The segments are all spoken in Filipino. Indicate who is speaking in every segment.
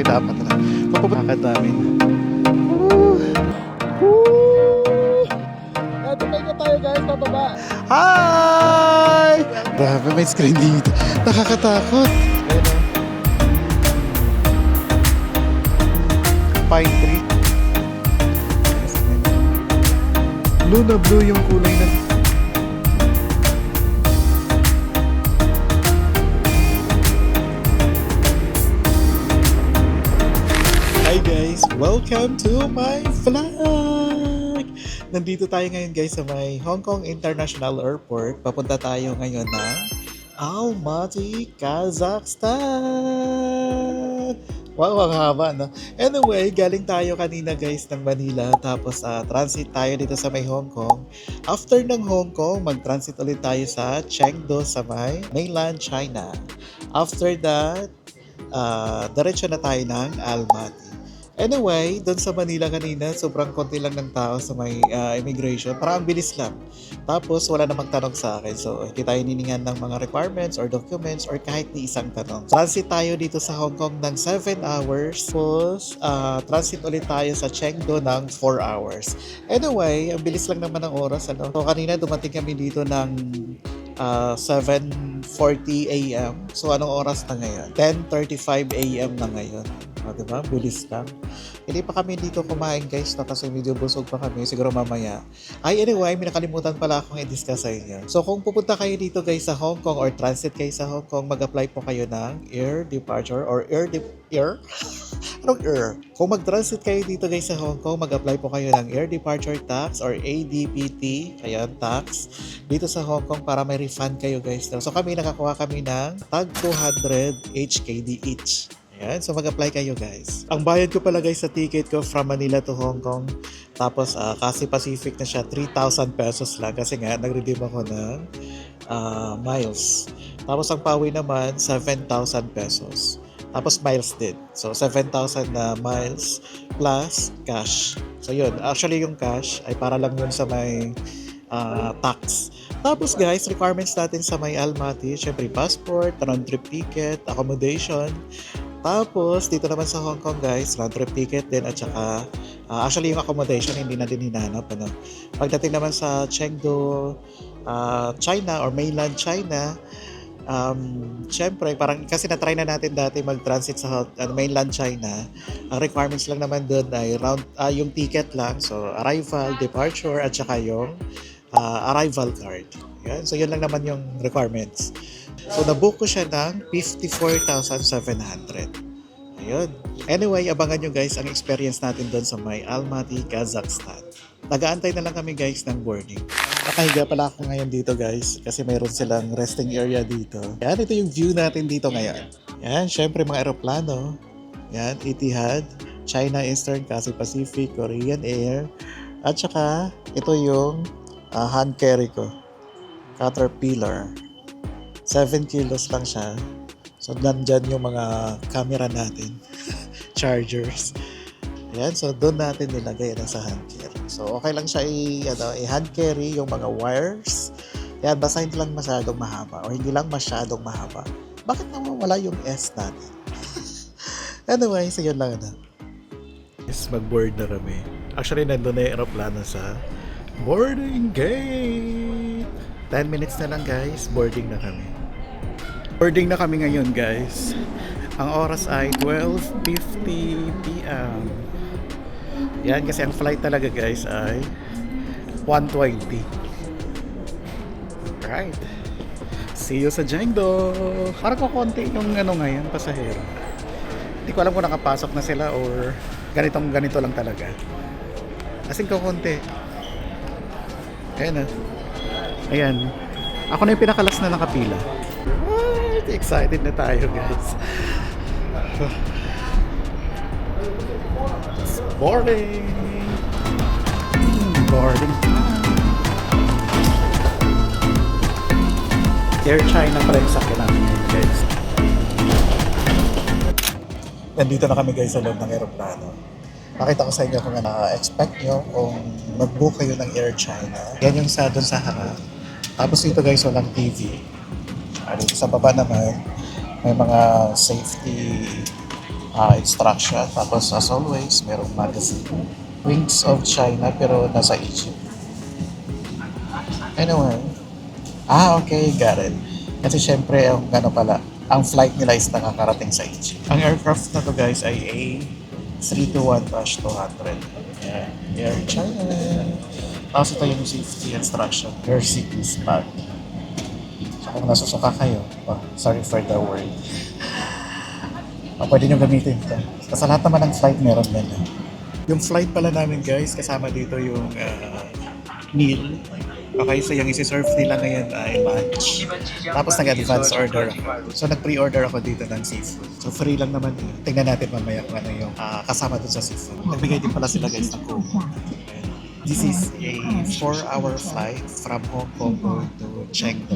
Speaker 1: Okay, dapat na. Papabakan namin. Natupay na tayo guys, pababa. Hi! Grabe, may screen dito. Nakakatakot. Ayun o. Pine tree. Blue na blue yung kulay ng... Hi guys! Welcome to my vlog! Nandito tayo ngayon guys sa may Hong Kong International Airport. Papunta tayo ngayon ng Almaty, Kazakhstan! Wow, ang haba, no? Anyway, galing tayo kanina guys ng Manila. Tapos transit tayo dito sa may Hong Kong. After ng Hong Kong, mag-transit ulit tayo sa Chengdu sa may mainland China. After that, diretso na tayo ng Almaty. Anyway, doon sa Manila kanina, sobrang konti lang ng tao sa may immigration. Parang ang bilis lang. Tapos, wala na magtanong sa akin. So, hindi tayo niningan ng mga requirements or documents or kahit ni isang tanong. Transit tayo dito sa Hong Kong ng 7 hours. Tapos, transit ulit tayo sa Chengdu ng 4 hours. Anyway, ang bilis lang naman ng oras. Ano? So, kanina dumating kami dito ng 7:40 AM. So, anong oras na ngayon? 10:35 AM na ngayon. Diba? Bilis lang. Hindi pa kami dito kumain guys, no? Kasi medyo busog pa kami. Siguro mamaya. Anyway, may nakalimutan pala akong i-discuss sa inyo. So, kung pupunta kayo dito guys sa Hong Kong or transit kayo sa Hong Kong, mag-apply po kayo ng air departure or air? Anong air? Kung mag-transit kayo dito guys sa Hong Kong, mag-apply po kayo ng air departure tax or ADPT, ayan, tax, dito sa Hong Kong para may refund kayo guys. No? So, kami nakakuha kami ng tag 200 HKD each. Ayan, so mag-apply kayo guys. Ang bayad ko pala guys sa ticket ko from Manila to Hong Kong. Tapos kasi Pacific na siya, 3,000 pesos lang. Kasi nga, nag-redeem ako ng miles. Tapos ang pauwi naman, 7,000 pesos. Tapos miles din. So 7,000 na miles plus cash. So yun, actually yung cash ay para lang yun sa may tax. Tapos guys, requirements natin sa may Almaty, syempre passport, round-trip ticket, accommodation. Tapos, dito naman sa Hong Kong guys, round-trip ticket din at saka actually yung accommodation hindi na din hinanap. Ano? Pagdating naman sa Chengdu, China or mainland China, syempre parang kasi na-try na natin dati mag-transit sa mainland China. Ang requirements lang naman doon ay yung ticket lang. So, arrival, departure at saka yung arrival card. Yan. So, yun lang naman yung requirements. So, nabook ko siya ng 54,700. Ayun. Anyway, abangan nyo guys ang experience natin doon sa may Almaty, Kazakhstan. Nag-aantay na lang kami guys ng boarding. Nakahiga pala ako ngayon dito guys kasi mayroon silang resting area dito. Yan, ito yung view natin dito ngayon. Yan, syempre mga aeroplano. Yan, Etihad, China Eastern, Cathay Pacific, Korean Air. At saka, ito yung hand carry ko. Caterpillar. 7 kilos lang siya. So, nandyan yung mga camera natin. Chargers. Ayan. So, doon natin nilagay na sa hand carry. So, okay lang siya i-hand carry yung mga wires. Ayan. Basta hindi lang masyadong mahaba. O hindi lang masyadong mahaba. Bakit naman wala yung S natin? Anyway, so yun lang na. Yes, mag-board na kami. Actually, nandun na yung aeroplano sa boarding gate. 10 minutes na lang guys. Boarding na kami. Boarding na kami ngayon guys. Ang oras ay 12:50 PM. Yan kasi ang flight talaga guys ay 1:20. Right. See you sa Chengdu. Parang kukunti yung ngayon, pasahero. Hindi ko alam kung nakapasok na sila or ganito lang talaga. As in kukunti. Ayan na. Ayan. Ako na yung pinakalas na nakapila. Excited na tayo guys. Boarding. Boarding. Air China pala yung sakyan namin guys. Nandito na kami guys sa loob ng aeroplano. Pakita ko sa inyo kung expect nyo kung mag-book kayo ng Air China. Yan yung doon sa harap. Tapos dito guys walang TV. Dito sa baba naman may mga safety instruction. Tapos as always, merong magazine. Wings of China pero nasa Egypt. Anyway. Okay, got it. Kasi syempre, ang ang flight nila is nakakarating sa Egypt. Ang aircraft na to guys ay A321-200. Ayan, Air China. Tapos ito yung safety instruction. Your seat is back. So kung nasusuka kayo, sorry for the word. Pwede nyo gamitin ito. Kasi lahat naman ng flight meron din. Yung flight pala namin guys, kasama dito yung meal. Okay, so yung isi-serve nila ngayon ay lunch. Tapos nag-advance order ako. So nag-pre-order ako dito ng seafood. So free lang naman yun. Tingnan natin mamaya kung ano yung kasama dun sa seafood. Nagbigay din pala sila guys ng Coke. This is a 4-hour flight from Hong Kong to Chengdu.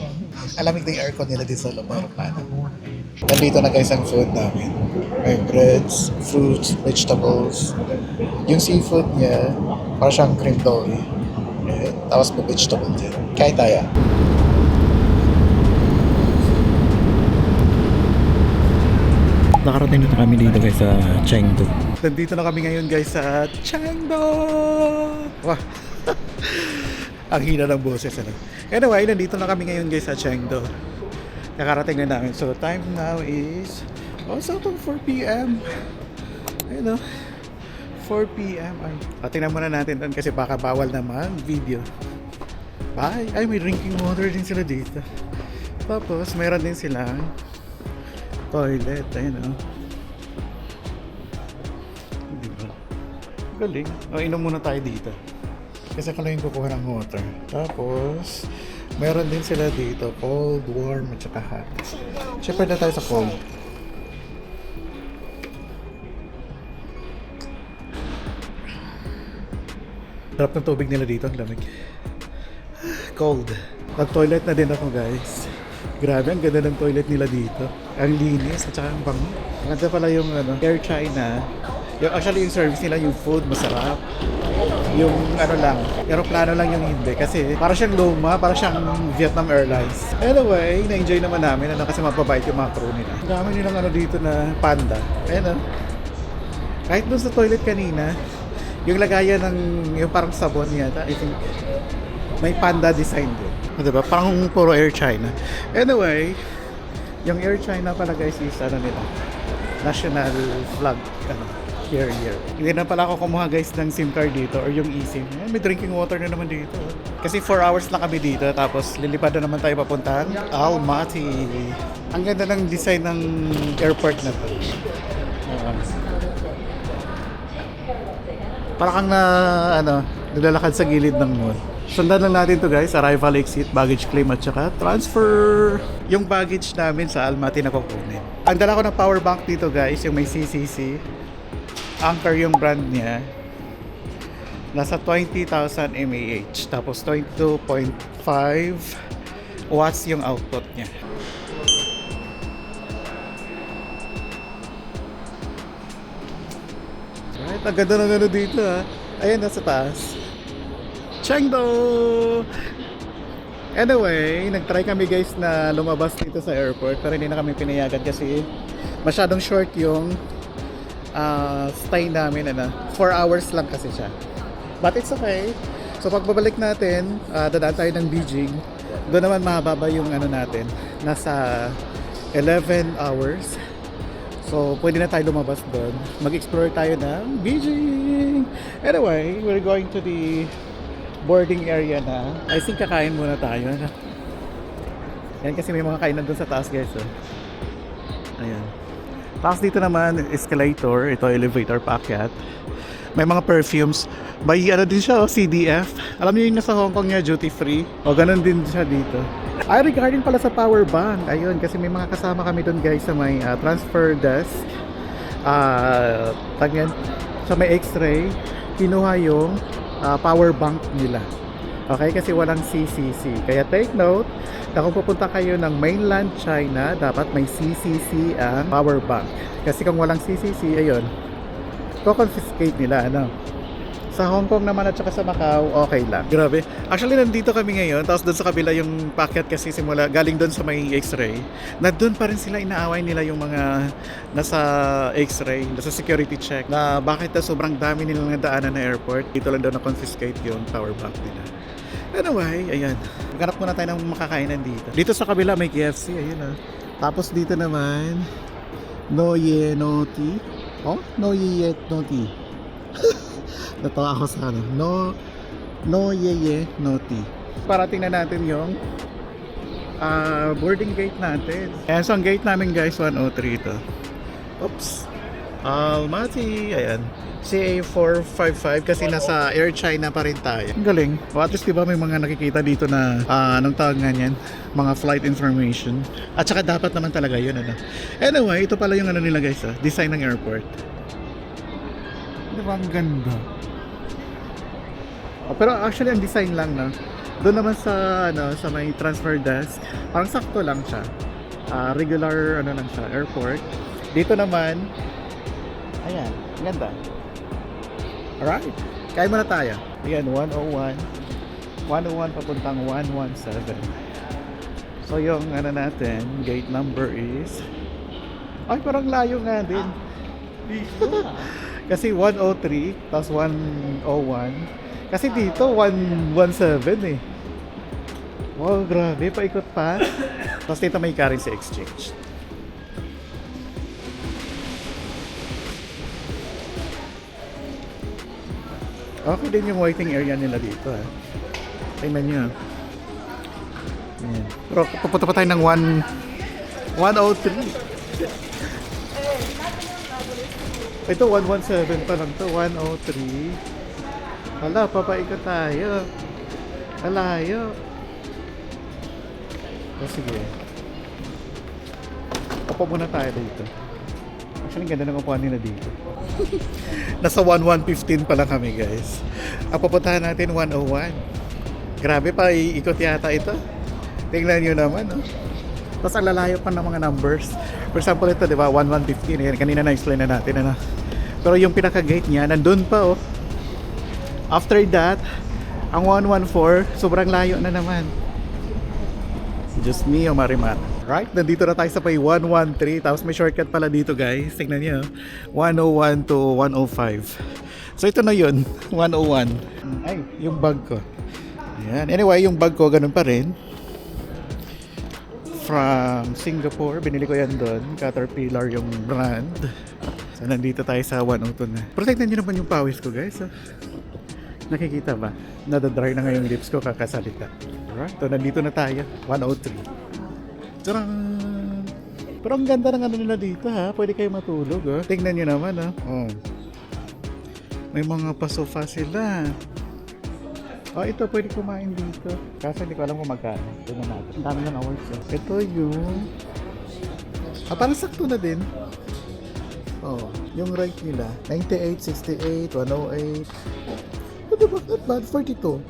Speaker 1: Alamig na yung aircon nila dito sa loob ng aeroplano. Nandito na guys ang food namin. May breads, fruits, vegetables. Yung seafood niya, parang siyang cream dough. Tapos may vegetable din. Kain tayo. Nakarating na kami dito guys sa Chengdu. Nandito na kami ngayon guys sa Chengdu! Wah! Ang hina ng boses. Anyway, nandito na kami ngayon guys sa Chengdu. Nakarating na namin. So time now is sakto 4 p.m. Ayun o. 4 p.m. Tingnan muna natin doon kasi baka bawal naman video. Bye! Ay, may drinking water din sila dito. Tapos, meron din silang toilet. Ayun o. Diba? Galing. Inom muna tayo dito. Kasi ako lang yung kukuha ng water. Tapos, meron din sila dito cold, warm, at saka hot. Siyempre na tayo sa cold. Sarap ng tubig nila dito, ang lamig. Cold. Nag-toilet na din ako guys. Grabe, ang ganda ng toilet nila dito. Ang linis at saka ang bango. Maganda pala yung Air China. Actually yung service nila, yung food, masarap. Yung lang, aeroplano lang yung hindi. Kasi para siyang luma, para siyang Vietnam Airlines. Anyway, na-enjoy naman namin kasi mapabait yung mga crew nila. Ang dami nilang dito na panda. Ayan kahit dun sa toilet kanina, yung lagayan ng yung parang sabon yata, I think may panda design din. Diba? Parang puro Air China. Anyway, yung Air China pala guys is nila, national flag carrier. Hindi na pala ako kumuha guys ng SIM card dito or yung eSIM. May drinking water na naman dito. Kasi 4 hours lang kami dito tapos lilipad na naman tayo papuntang Almaty. Ang ganda ng design ng airport na to. Parang kang nilalakad sa gilid ng mall. Sundan lang natin to guys, arrival, exit, baggage claim at saka transfer. Yung baggage namin sa Almaty na kukunin. Ang dala ko ng power bank dito guys, yung may CCC. Anchor yung brand niya. Nasa 20,000 mAh. Tapos 22.5 watts yung output niya. Right, ang ganda ng dito Ayan, nasa taas. Chengdu! Anyway, nag-try kami guys na lumabas dito sa airport pero hindi na kami pinayagan kasi masyadong short yung stay namin 4 hours lang kasi siya. But it's okay. So pagbabalik natin, dadaan tayo ng Beijing. Doon naman mahaba yung natin. Nasa 11 hours. So pwede na tayo lumabas doon. Mag-explore tayo ng Beijing. Anyway, we're going to the boarding area na. I think kakain muna tayo. Yan kasi may mga kainan doon sa taas guys. Ayan. Tapos dito naman, escalator. Ito, elevator paakyat. May mga perfumes. May din siya, CDF. Alam niyo yung nasa Hong Kong niya, duty free. O, ganun din siya dito. Regarding pala sa power bank. Ayun, kasi may mga kasama kami doon guys sa may transfer desk. Sa may x-ray. Kinuha yung power bank nila. Okay, kasi walang CCC. Kaya take note, na kung pupunta kayo ng mainland China, dapat may CCC ang power bank. Kasi kung walang CCC, ayun, confiscate nila, Sa Hong Kong naman at saka sa Macau, okay lang. Grabe. Actually, nandito kami ngayon. Tapos doon sa kabila yung packet kasi simula, galing doon sa may X-ray. Na doon pa rin sila inaaway nila yung mga nasa X-ray, nasa security check. Na bakit na sobrang dami nilang nadaanan na airport. Dito lang daw na-confiscate yung power bank nila. Anyway, ayan. Maghanap muna tayo ng makakainan dito. Dito sa kabila may KFC, ayun ah. Tapos dito naman, no ye no tea. Oh, no ye no tea. Natawa ako sa ano. No ye no tea. Parating na natin yung boarding gate natin. Ayan, so ang gate namin guys, 103 ito. Oops. Almaty. Ayan. CA455 kasi nasa Air China pa rin tayo. Ang galing. O at least diba may mga nakikita dito na anong tawag nga yan? Mga flight information. At saka dapat naman talaga yun ano. Anyway, ito pala yung ano nila guys design ng airport. Diba ang ganda? Pero actually ang design lang no. Doon naman sa ano sa may transfer desk, parang sakto lang siya. Regular ano lang siya, airport. Dito naman ayan, ganda. Alright, kaya muna tayo. Ayan, 101 papuntang 117. So yung ano natin, gate number is ay parang layo nga din. Kasi 103 tapos 101. Kasi dito 117 eh. Wow, grabe, paikot pa. Tapos dito may currency exchange. Okay din yung waiting area nila dito tingnan nyo. Ayan. Pero pupunta pa tayo ng 103. Ito 117 pa lang to, 103. Hala, papaikot tayo. Malayo. O sige. Upo muna tayo dito. Actually, ganda ng upuan nila dito. Nasa 1115 pa lang kami guys. Ang pupuntahan natin 101. Grabe pa, iikot yata ito. Tingnan nyo naman Tapos ang lalayo pa ng mga numbers. For example ito diba 1115. Ayan, kanina na-explain na natin Pero yung pinaka-gate niya nandun pa After that ang 114 sobrang layo na naman. Just me o Marimar. Right, nandito na tayo sa pay 113. Tapos may shortcut pala dito guys. Tingnan nyo 101 to 105. So ito na yun 101. Ay, yung bag ko. Ayan. Anyway, yung bag ko ganun pa rin. From Singapore. Binili ko yan doon. Caterpillar yung brand. So nandito tayo sa 102 na. Pero tignan nyo naman yung pawis ko guys Nakikita ba? Nadadry na nga yung lips ko kakasalita. Alright, so nandito na tayo 103. Tcharam! Pero ang ganda ng ano nila dito pwede kayo matulog Tingnan nyo naman may mga pasofa sila. Ito pwede kumain dito. Kaso hindi ko alam kung magkano. Tingnan natin. Ang dami ng awards Ito yung parang sakto na din. Yung rank nila 98, 68, 108. Diba? Not bad. 42,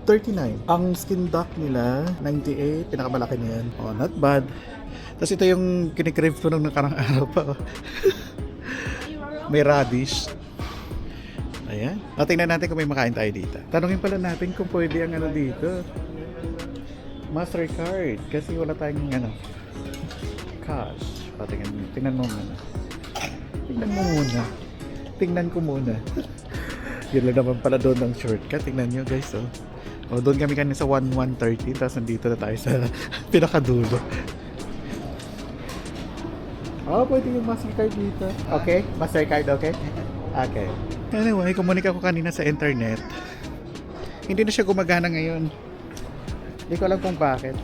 Speaker 1: 39. Ang skin duck nila 98, pinakamalaki na yan. Not bad. Tapos ito yung kinikrave ko nung nakarang araw pa May radish. Ayan. Tingnan natin kung may makain tayo dito. Tanungin pala natin kung pwede ang ano dito. Mastercard. Kasi wala tayong cash. Tingnan mo muna. Tingnan ko muna. Yun lang naman pala doon ng shortcut. Tingnan nyo guys doon kami kanina sa 1130. Tapos nandito na tayo sa pinakadulo. Pwede yung Mastercard dito. Okay? Mastercard, okay? Okay. Anyway, kumunika ko kanina sa internet. Hindi na siya gumagana ngayon. Hindi ko alam kung bakit.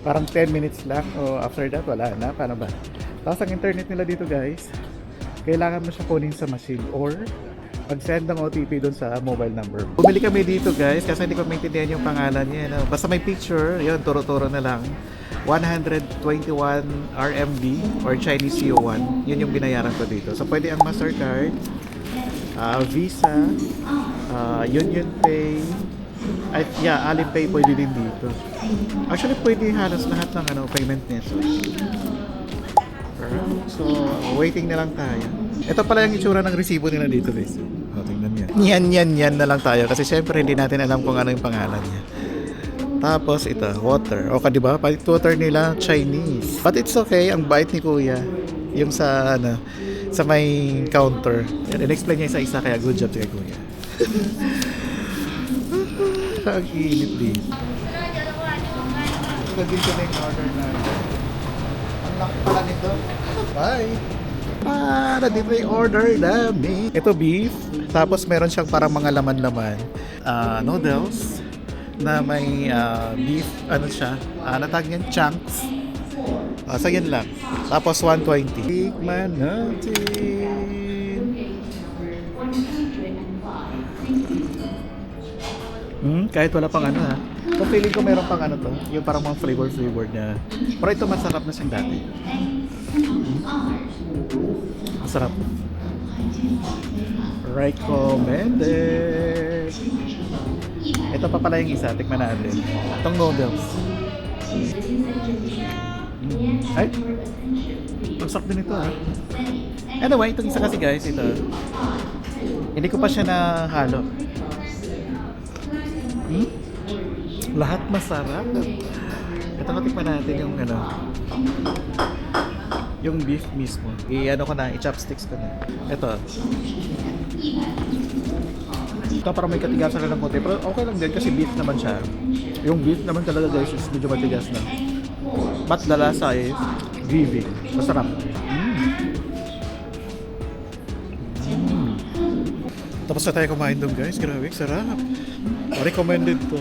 Speaker 1: Parang 10 minutes lang. After that, wala na. Paano ba? Tapos ang internet nila dito guys, kailangan mo siya kunin sa machine or mag-send ng OTP doon sa mobile number. Bumili kami dito guys kasi hindi ko maintindihan yung pangalan niya. Basta may picture, yun, turo-turo na lang. 121 RMB or Chinese yuan. Yun yung binayaran ko dito. So pwede ang Mastercard, Visa, Union Pay, at Alipay pwede din dito. Actually pwede halos lahat ng payment methods. So waiting na lang tayo. Ito pala yung itsura ng resibo nila dito guys. Tingnan niyo. Yan na lang tayo kasi syempre hindi natin alam kung ano yung pangalan niya. Tapos ito, water. O ka, di ba? Water nila, Chinese. But it's okay, ang bait ni Kuya. Yung sa, ano, sa may counter. In-explain niya isa-isa, kaya good job kay Kuya. Ang init din. Nandito na yung order natin. Ang laki pala nito. Bye! Nandito yung order namin. Ito beef. Tapos meron siyang parang mga laman-laman. Noodles na may beef, ano siya, natag niyan, chunks. So yan lang. Tapos 120. Tikman natin. Kahit wala pang ano ha. So feeling ko meron pang ano to. Yung parang mga flavor na. Pero ito masarap na siyang dati. Masarap. Recommended. Ito pa pala yung isa, tikman natin. Itong noodles. Ay! Ang sarap din ito ha. Anyway, itong isa kasi guys, ito. Hindi ko pa siya nahalo. Lahat masarap. Ito na tikman natin yung ano. Yung beef mismo. I-ano ko na, i-chopsticks ko na. Ito. Ito parang may katigasan na ng konti. Pero okay lang din kasi beef naman siya. Yung beef naman talaga guys is medyo matigas na. But the lasa is gravy. Masarap. Tapos na tayo kumain doon guys. Grabe, sarap. Recommended to.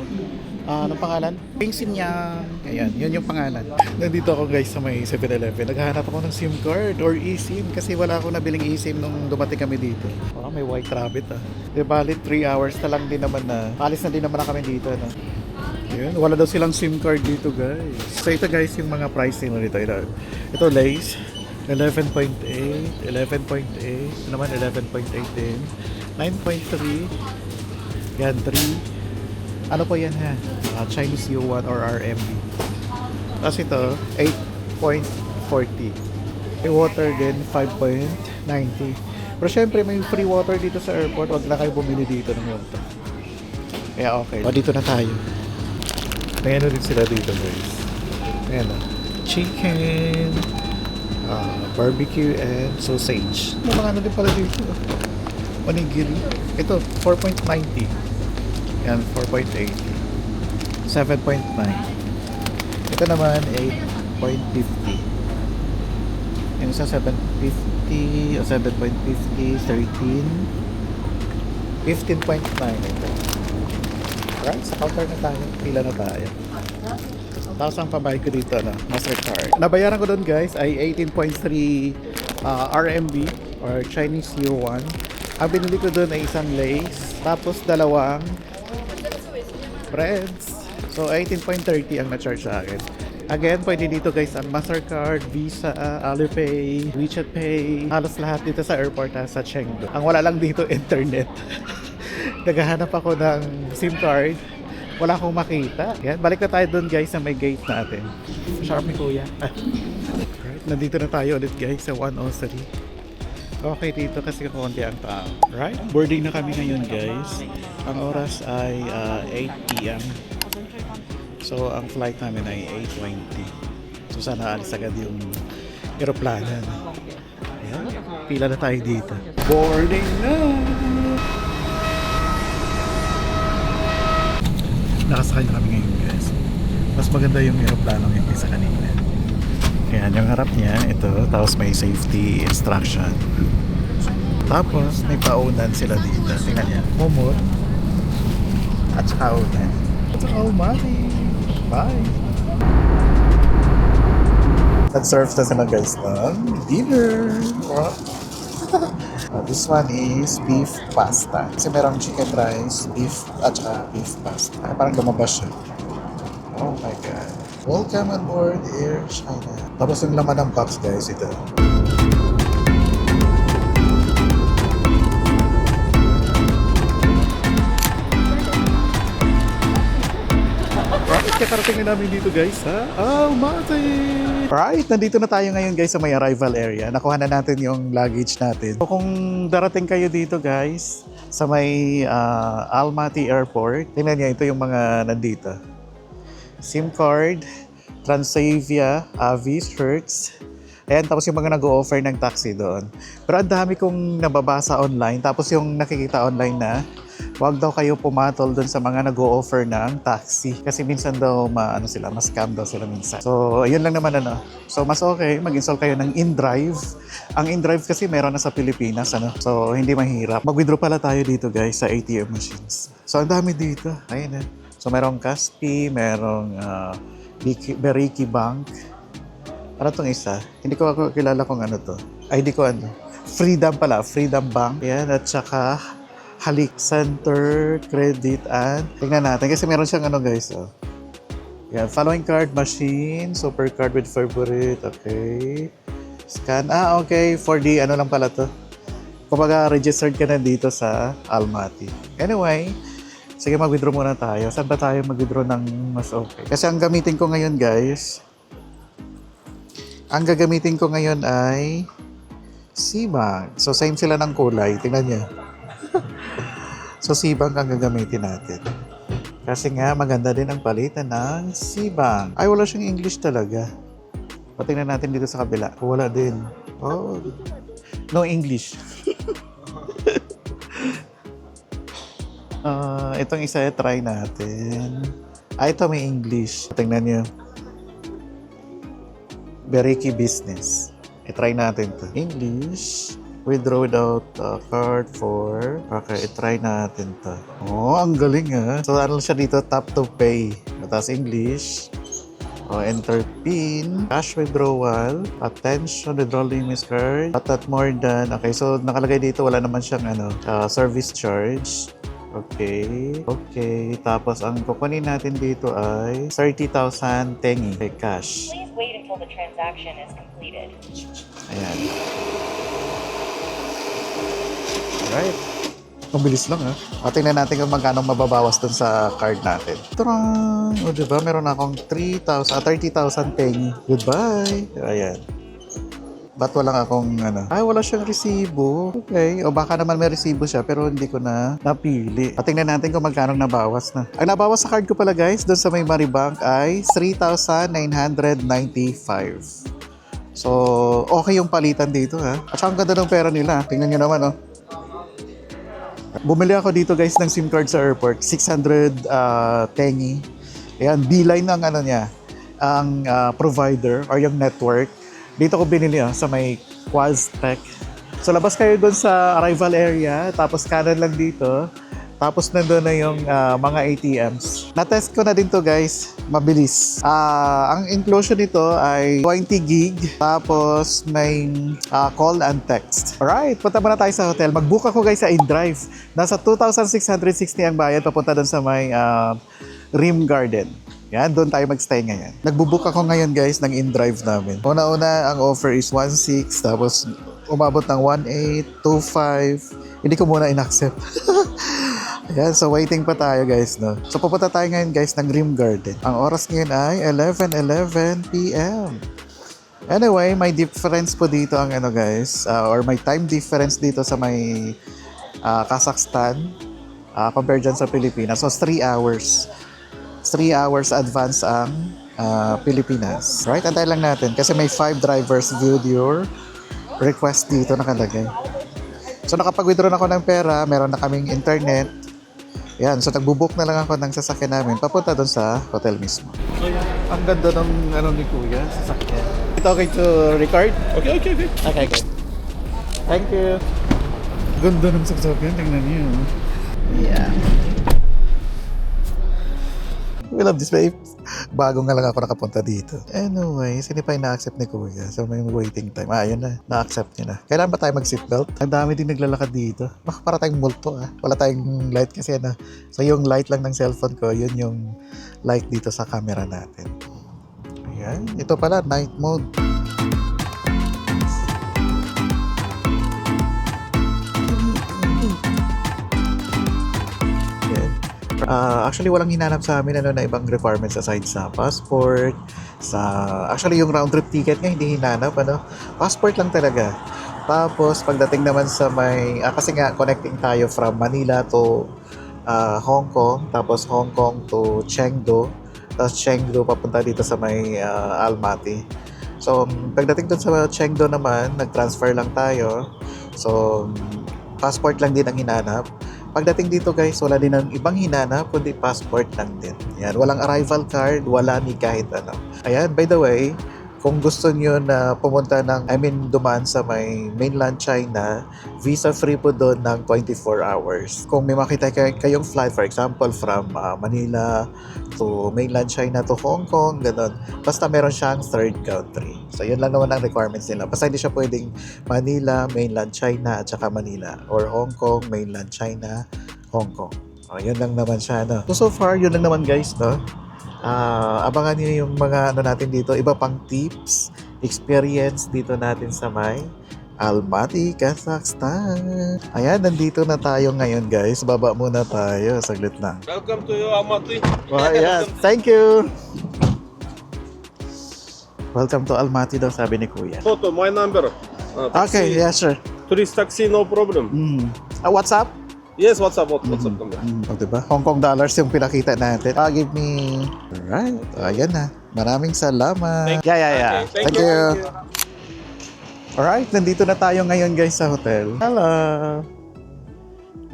Speaker 1: Anong pangalan? Ping Sinyang. Ayan, yun yung pangalan. Nandito ako guys sa may 7-Eleven. Naghahanap ako ng SIM card or eSIM kasi wala akong nabiling eSIM nung dumating kami dito. Oh, may white rabbit ah. Di bali 3 hours na lang din naman na. Alis na din naman na kami dito. No? Ayan, wala daw silang SIM card dito guys. So ito guys yung mga pricing nito. Ito Lays. 11.8, 11.8, naman 11.8 din. 9.3. Yan 3. Ano po yan ha? Chinese yuan or RMB. Tapos ito, 8.40. May water din, 5.90. Pero syempre, may free water dito sa airport. Wag na kayo bumili dito ng water. Kaya okay. O, dito na tayo. May ano din sila dito guys. Ayan o. Chicken, barbecue, and sausage. May mga ano din pala dito. Onigiri. Ito, 4.90. Yan, 4.80. 7.9. Ito naman, 8.50. Yan isa, 7.50 o 7.50, 13. 15.9 ito. Alright, sa counter na tayo. Pila na tayo. Tapos ang pabayad ko dito, no? Mastercard. Nabayaran ko doon guys ay 18.3 RMB or Chinese yuan. Ang binili ko doon ay isang Lays. Tapos dalawang breads. So, 18.30 ang na-charge sa akin. Again, pwede dito guys ang Mastercard, Visa, Alipay, WeChat Pay. Halos lahat dito sa airport sa Chengdu. Ang wala lang dito, internet. Naghahanap ako ng SIM card. Wala akong makita. Yan, balik na tayo doon guys sa may gate natin. Sharp ni Kuya. Right, nandito na tayo ulit guys sa 103. Okay dito kasi konti ang tao. Right? Boarding na kami ngayon guys. Ang oras ay 8 p.m. So ang flight namin ay 8:20. So sana alis agad yung aeroplano. Ayan. Pila na tayo dito. Boarding na! Nakasakay na kami ngayon guys. Mas maganda yung aeroplano ngayon kaysa kanina. Ayan, yung harap niya, ito, tapos may safety instruction. Tapos, may paunan sila dito. Tingnan niya, mumot. At saka unan. At saka umari. Bye! Nag-serve na sila guys ng dinner. This one is beef pasta. Kasi merong chicken rice, beef, at saka beef pasta. Parang lumabas siya. Oh my God. Welcome on board Air China. Tapos yung laman ng box guys, ito. Bakit kakarating na namin dito guys sa Almaty. Alright, nandito na tayo ngayon guys sa may arrival area. Nakuha na natin yung luggage natin. So kung darating kayo dito guys sa may Almaty Airport, tingnan niyo, ito yung mga nandito. SIM card, Transavia, Avis, Hertz. Ayan, tapos yung mga nag-o-offer ng taxi doon. Pero ang dami kong nababasa online, tapos yung nakikita online na huwag daw kayo pumatol doon sa mga nag-o-offer ng taxi. Kasi minsan daw ma-scam daw sila minsan. So, ayun lang naman So, mas okay, mag-install kayo ng InDrive. Ang InDrive kasi meron na sa Pilipinas, So, hindi mahirap. Mag-withdraw pala tayo dito guys sa ATM machines. So, ang dami dito. Ayun So, merong Kaspi, merong Beriki Bank. Ano itong isa? Hindi ko ako kilala kung ano to. Ay, di ko Freedom pala. Freedom Bank. Yan. At saka Halik Center, Credit, and tingnan natin. Kasi meron siyang guys. Yan. Following card machine. Super card with favorite. Okay. Scan. Okay. 4D. Ano lang pala to? Kumbaga, registered ka na dito sa Almaty. Anyway, sige, mag-withdraw muna tayo. Saan ba tayo mag-withdraw ng mas okay? Kasi ang gamitin ko ngayon, guys, ang gagamitin ko ngayon ay Cbank. So, same sila ng kulay. Tingnan niyo. So, Cbank ang gagamitin natin. Kasi nga, maganda din ang palitan ng Cbank. Ay, wala siyang English talaga. Patingnan natin dito sa kabila. Wala din. Oh, no English. Itong isa, try natin. Ito may English. Tingnan niyo. Beriki Business. I-try natin to. English. Withdraw without card for... Okay, i-try natin to. Oh, ang galing So, ano siya dito? Tap to pay. Tapos English. Enter PIN. Cash withdrawal. Attention, withdrawal limit card. At more than... Okay, so nakalagay dito, wala naman siyang service charge. Okay. Okay. Tapos, ang kukunin natin dito ay 30,000 tengi. Okay, cash.
Speaker 2: Please wait until the transaction is completed.
Speaker 1: Ayan. Alright. Ang bilis lang tingnan natin kung magkano mababawas dun sa card natin. Tarang! O diba, meron akong 30,000 tengi. Goodbye! Ayan. Ba't walang akong Ay, wala siyang resibo. Okay. O baka naman may resibo siya pero hindi ko na napili. Tingnan natin kung magkano nabawas na. Ang nabawas sa card ko pala guys, doon sa may Maribank ay 3,995. So, okay yung palitan dito At saka ang ganda ng pera nila. Tingnan nyo naman Bumili ako dito guys ng SIM card sa airport. 600 tengi. Ayan, Beeline ang niya. Ang provider or yung network. Dito ko binili sa may Quaztech. So labas kayo doon sa arrival area, tapos kanan lang dito. Tapos nandun na yung mga ATMs. Na-test ko na din to guys, mabilis. Ang inclusion nito ay 20 gig, tapos may call and text. Alright, punta muna tayo sa hotel. Mag-book ako guys sa InDrive. Nasa 2,660 ang bayad, papunta doon sa may Rim Garden. Yan, doon tayo mag-stay ngayon. Nagbubook ako ngayon guys ng InDrive namin. Una-una, ang offer is 1,600, tapos umabot ng 1,800, 2,500. Hindi ko muna in-accept. Ayan, so waiting pa tayo guys, So pupunta tayo ngayon guys ng Rim Garden. Ang oras ngayon ay 11:11 p.m. Anyway, may difference po dito ang guys, or may time difference dito sa may Kazakhstan compared dyan sa Pilipinas. So 3 hours. 3 hours advance ang Pilipinas. Right? Antayin lang natin kasi may 5 drivers viewed your request dito nakalagay. So nakapag-withdraw na ako ng pera, meron na kaming internet. Yan, so nagbubook na lang ako ng sasakyan namin papunta doon sa hotel mismo. So yan, ang ganda ng ni Kuya, sasakyan. It's okay to record? Okay. Okay, good. Thank you. Ganda ng sasakyan, tingnan niyo. Yeah. We love this babe. Bago nga lang ako nakapunta dito. Anyway, hindi pa na-accept ni Kuya. So may waiting time. Ayun na. Na-accept niya na. Kailan ba tayo mag-seatbelt? Ang dami din naglalakad dito. Baka para tayong multo Wala tayong light kasi So yung light lang ng cellphone ko, yun yung light dito sa camera natin. Ayan. Ito pala, night mode. Actually, walang hinanap sa amin ano, na ibang requirements aside sa passport. Actually, yung round trip ticket nga hindi hinanap. Ano? Passport lang talaga. Tapos, pagdating naman sa kasi nga, connecting tayo from Manila to Hong Kong. Tapos, Hong Kong to Chengdu. Tapos, Chengdu papunta dito sa may Almaty. So, pagdating dun sa Chengdu naman, nag-transfer lang tayo. So, passport lang din ang hinanap. Pagdating dito guys, wala din ang ibang hinanap, kundi passport lang din. Yan, walang arrival card, wala ni kahit ano. Ayan, by the way, kung gusto nyo na pumunta dumaan sa may mainland China, visa free po doon ng 24 hours. Kung may makita kayong flight, for example, from Manila to mainland China to Hong Kong, gano'n. Basta meron siyang third country. So, yun lang naman ang requirements nila. Basta hindi siya pwedeng Manila, mainland China, at saka Manila. Or Hong Kong, mainland China, Hong Kong. Yun lang naman siya, no? So far, yun lang naman guys, no? Abangan niyo yung mga natin dito, iba pang tips, experience dito natin sa may Almaty, Kazakhstan. Ayan, nandito na tayo ngayon guys. Baba muna tayo, saglit lang.
Speaker 3: Welcome to you, Almaty.
Speaker 1: Yes, thank you. Welcome to Almaty daw, sabi ni Kuya.
Speaker 3: Photo, my number.
Speaker 1: Okay, yeah, sure.
Speaker 3: Tourist taxi, no problem.
Speaker 1: What's up?
Speaker 3: Yes, what's up number?
Speaker 1: Diba? Hong Kong dollars yung pinakita natin. Give me... Alright. Ayan na. Maraming salamat. Yeah.
Speaker 3: Okay,
Speaker 1: Thank you. Alright, nandito na tayo ngayon guys sa hotel. Hello.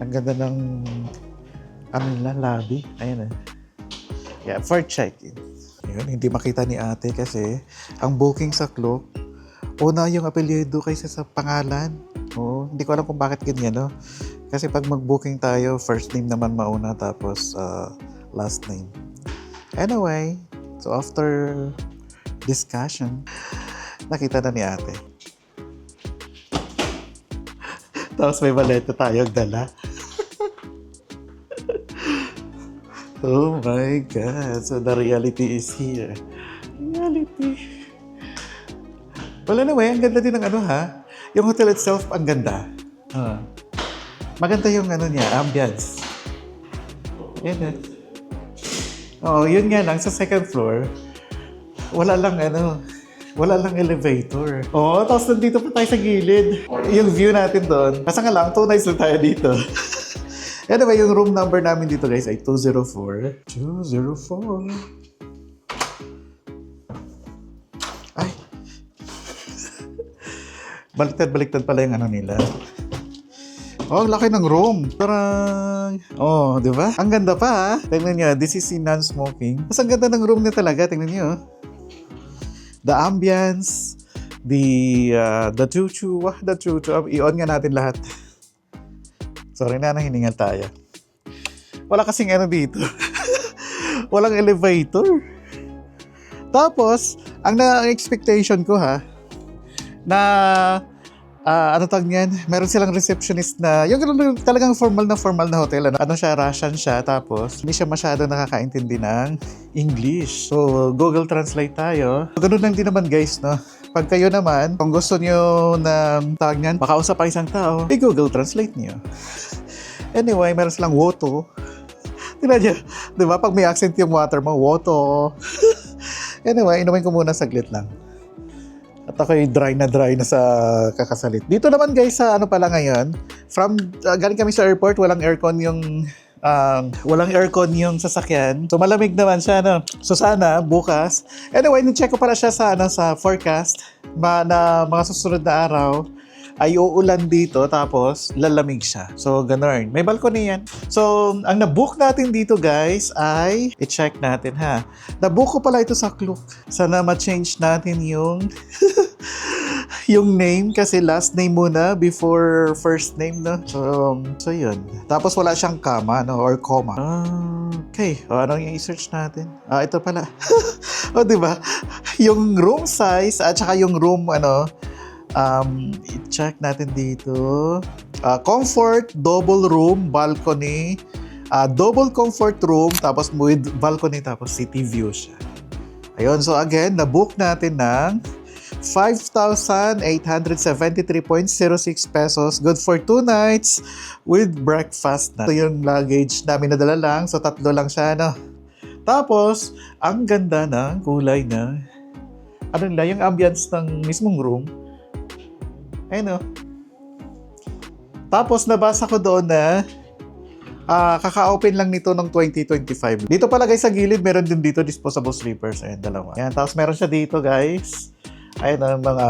Speaker 1: Ang ganda ng lobby. Ayan na. Yeah, for check-in. Ayun, hindi makita ni ate kasi ang booking sa Klook, una yung apelyido kaysa sa pangalan. Hindi ko alam kung bakit ganyan, no? Kasi pag mag-booking tayo, first name naman mauna, tapos last name. Anyway, so after discussion, nakita na ni ate. Tapos may maleta tayong dala. Oh my God. So the reality is here. Reality. Well, anyway, ang ganda din ng yung hotel itself, ang ganda. Maganda yung niya, ambience. Yan yun nga lang, sa second floor, wala lang elevator. Tapos nandito pa tayo sa gilid. Yung view natin doon, basta nga lang, 2 nights lang tayo dito. Anyway, yung room number namin dito guys ay 204. 204. Ay. Baliktad pala yung nila. Laki ng room. Parang... di ba? Ang ganda pa, ha? Tingnan niyo, this is non-smoking. Mas ang ganda ng room niya talaga. Tingnan niyo. The ambience, the chuchu. The chuchu. I-on nga natin lahat. Sorry na, hiningal tayo. Wala kasing dito. Walang elevator. Tapos, ang expectation ko, na tawag niyan? Meron silang receptionist na yung talagang formal na hotel. Siya, Russian siya, tapos hindi siya masyado nakakaintindi ng English. So, Google Translate tayo. So, ganun lang din naman guys, no? Pag kayo naman, kung gusto nyo na tawag niyan, makausap pa isang tao, Google Translate nyo. Anyway, meron silang Woto. Tignan nyo, di ba? Pag may accent yung water mo, Woto. Anyway, inumin ko muna saglit lang. At ako'y dry na sa kakasalit. Dito naman guys sa pala ngayon, galing kami sa airport, walang aircon yung sasakyan. So malamig naman siya, no? So sana bukas. Anyway, ni-check ko pala siya sa sa forecast na mga susunod na araw ay uulan dito tapos lalamig siya. So ganun. May balcony yan. So ang na-book natin dito guys ay i-check natin Na-book ko pala ito sa Klook. Sana ma-change natin yung yung name kasi last name muna before first name, no? So yun. Tapos wala siyang comma, no? Or comma. Okay. Anong yung i-search natin? Ito pala. Diba? Yung room size at saka yung room, i-check natin dito. Comfort, double room, balcony, double comfort room, tapos with balcony, tapos city view siya. Ayun, so again, na-book natin ng 5,873.06 pesos. Good for 2 nights with breakfast na. Ito yung luggage namin nadala lang. So, 3 lang siya, no? Tapos, ang ganda ng kulay na ano nila, yung ambience ng mismong room. Ayun, no? Tapos, nabasa ko doon na kaka-open lang nito ng 2025. Dito pala guys sa gilid, meron din dito disposable sleepers. Ayan, dalawa. Ayan, tapos meron siya dito guys. Ayan ang mga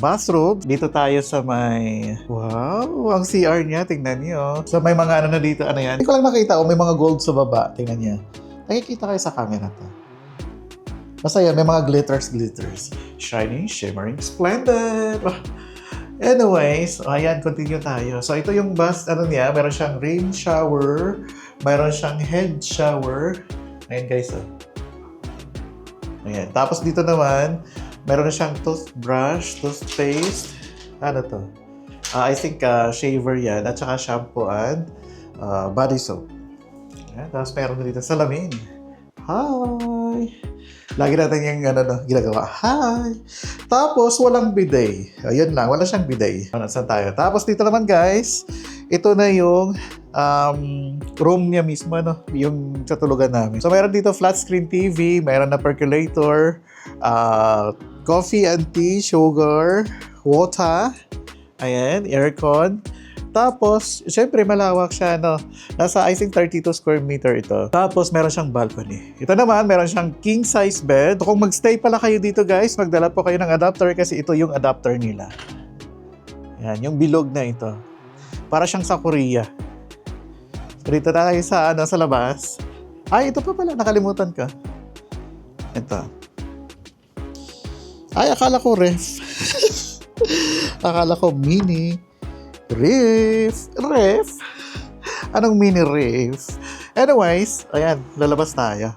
Speaker 1: bathroom. Dito tayo sa may... Wow! Ang CR niya, tingnan niyo. So may mga ano na dito, ano yan. Hindi ko lang nakita, may mga gold sa baba. Tingnan niya. Nakikita kayo sa camera to. Basta yan, may mga glitters. Shining, shimmering, splendid! Anyways, ayan, continue tayo. So, ito yung bus, ano niya, meron siyang rain shower, meron siyang head shower. Ayan guys, oh. Ayan. Tapos dito naman, meron na siyang toothbrush, toothpaste. Ano to? I think shaver yan, at saka shampoo and body soap. Ayan. Tapos meron na dito salamin. Hi! Lagi natin yung ginagawa. Hi! Tapos, walang bidet. Ayun lang, wala siyang bidet. Saan tayo? Tapos, dito naman guys, ito na yung room niya mismo, yung katulugan namin. So, meron dito flat screen TV, meron na percolator, coffee and tea, sugar, water, ayan, aircon. Tapos, syempre malawak siya, Nasa, I think, 32 square meter ito. Tapos, meron siyang balcony. Ito naman, meron siyang king size bed. Kung magstay pala kayo dito, guys, magdala po kayo ng adapter kasi ito yung adapter nila. Yan, yung bilog na ito. Para siyang sa Korea. Dito tayo sa labas. Ay, ito pa pala, nakalimutan ko. Ito. Ay, akala ko ref. Akala ko mini. Ref. Anong mini ref? Anyways, ayan, lalabas tayo.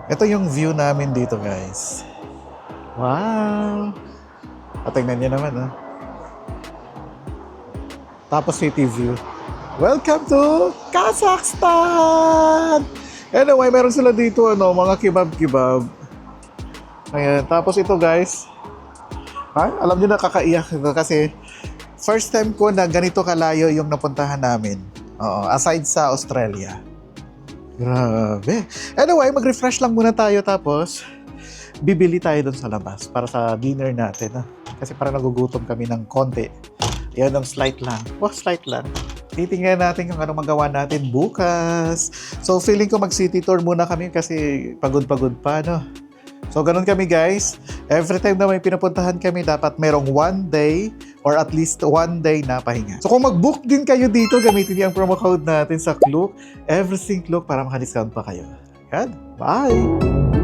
Speaker 1: Ito yung view namin dito, guys. Wow! At tingnan niyo naman, Tapos city view. Welcome to Kazakhstan! Anyway, meron sila dito, mga kebab-kebab. Ayan, tapos ito, guys. Alam niyo nakakaiyak kasi first time ko na ganito kalayo yung napuntahan namin. Oo, aside sa Australia. Grabe. Anyway, mag-refresh lang muna tayo tapos bibili tayo dun sa labas para sa dinner natin. Kasi parang nagugutom kami ng konti. Yan ang slight lang. Slight lang. Titingnan natin kung ano magawa natin bukas. So, feeling ko mag-city tour muna kami kasi pagod-pagod pa, So, ganun kami guys. Every time na may pinapuntahan kami, dapat merong 1 day or at least 1 day na pahinga. So, kung mag-book din kayo dito, gamitin niyo ang promo code natin sa Klook. Everything Klook para maka-discount pa kayo. Yan. Bye!